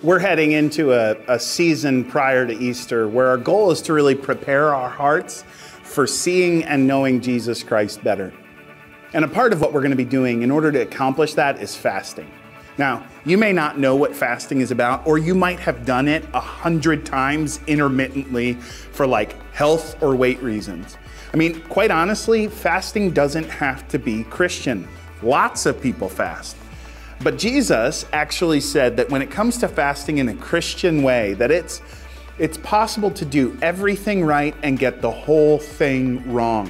We're heading into a season prior to Easter where our goal is to really prepare our hearts for seeing and knowing Jesus Christ better. And a part of what we're going to be doing in order to accomplish that is fasting. Now, you may not know what fasting is about, or you might have done it 100 times intermittently for like health or weight reasons. I mean, quite honestly, fasting doesn't have to be Christian. Lots of people fast. But Jesus actually said that when it comes to fasting in a Christian way, that it's possible to do everything right and get the whole thing wrong,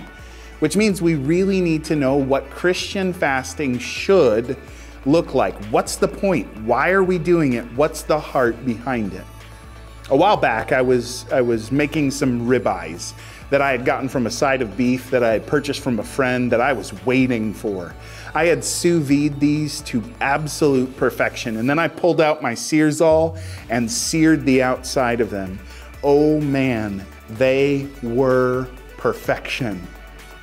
which means we really need to know what Christian fasting should look like. What's the point? Why are we doing it? What's the heart behind it? A while back, I was making some ribeyes that I had gotten from a side of beef that I had purchased from a friend that I was waiting for. I had sous vide these to absolute perfection, and then I pulled out my Searzall and seared the outside of them. Oh man, they were perfection.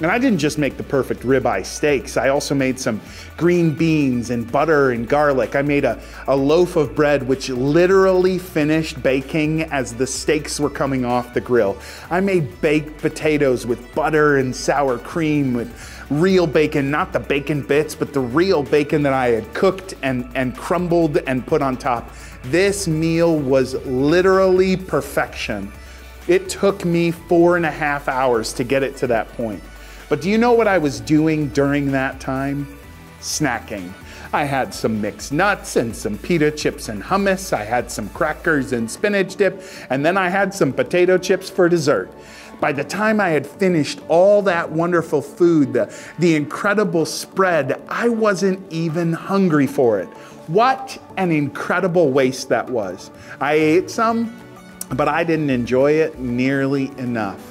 And I didn't just make the perfect ribeye steaks. I also made some green beans and butter and garlic. I made a loaf of bread which literally finished baking as the steaks were coming off the grill. I made baked potatoes with butter and sour cream with real bacon, not the bacon bits, but the real bacon that I had cooked and crumbled and put on top. This meal was literally perfection. It took me 4.5 hours to get it to that point. But do you know what I was doing during that time? Snacking. I had some mixed nuts and some pita chips and hummus. I had some crackers and spinach dip, and then I had some potato chips for dessert. By the time I had finished all that wonderful food, the incredible spread, I wasn't even hungry for it. What an incredible waste that was. I ate some, but I didn't enjoy it nearly enough.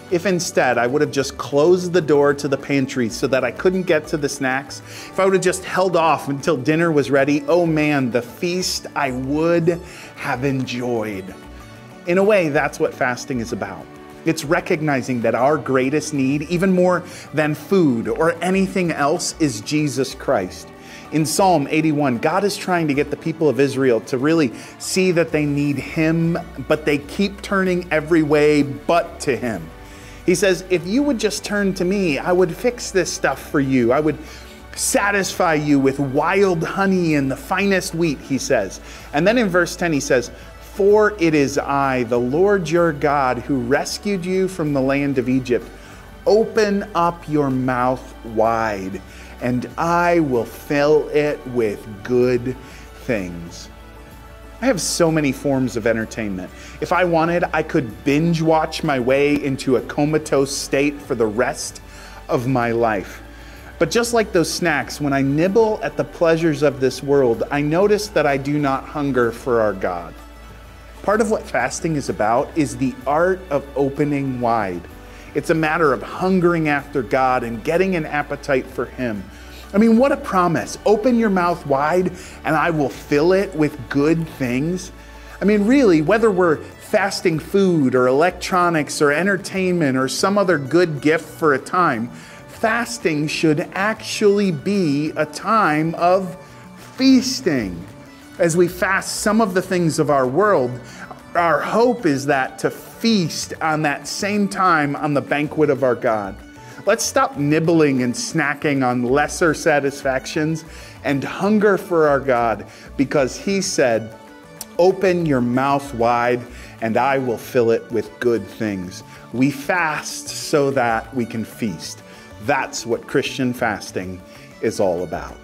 If instead I would have just closed the door to the pantry so that I couldn't get to the snacks, if I would have just held off until dinner was ready, oh man, the feast I would have enjoyed. In a way, that's what fasting is about. It's recognizing that our greatest need, even more than food or anything else, is Jesus Christ. In Psalm 81, God is trying to get the people of Israel to really see that they need Him, but they keep turning every way but to Him. He says, if you would just turn to me, I would fix this stuff for you. I would satisfy you with wild honey and the finest wheat, he says. And then in verse 10, he says, for it is I, the Lord your God, who rescued you from the land of Egypt. Open up your mouth wide, and I will fill it with good things. I have so many forms of entertainment. If I wanted, I could binge watch my way into a comatose state for the rest of my life. But just like those snacks, when I nibble at the pleasures of this world, I notice that I do not hunger for our God. Part of what fasting is about is the art of opening wide. It's a matter of hungering after God and getting an appetite for Him. I mean, what a promise. Open your mouth wide and I will fill it with good things. I mean, really, whether we're fasting food or electronics or entertainment or some other good gift for a time, fasting should actually be a time of feasting. As we fast some of the things of our world, our hope is that to feast on that same time on the banquet of our God. Let's stop nibbling and snacking on lesser satisfactions and hunger for our God, because He said, open your mouth wide and I will fill it with good things. We fast so that we can feast. That's what Christian fasting is all about.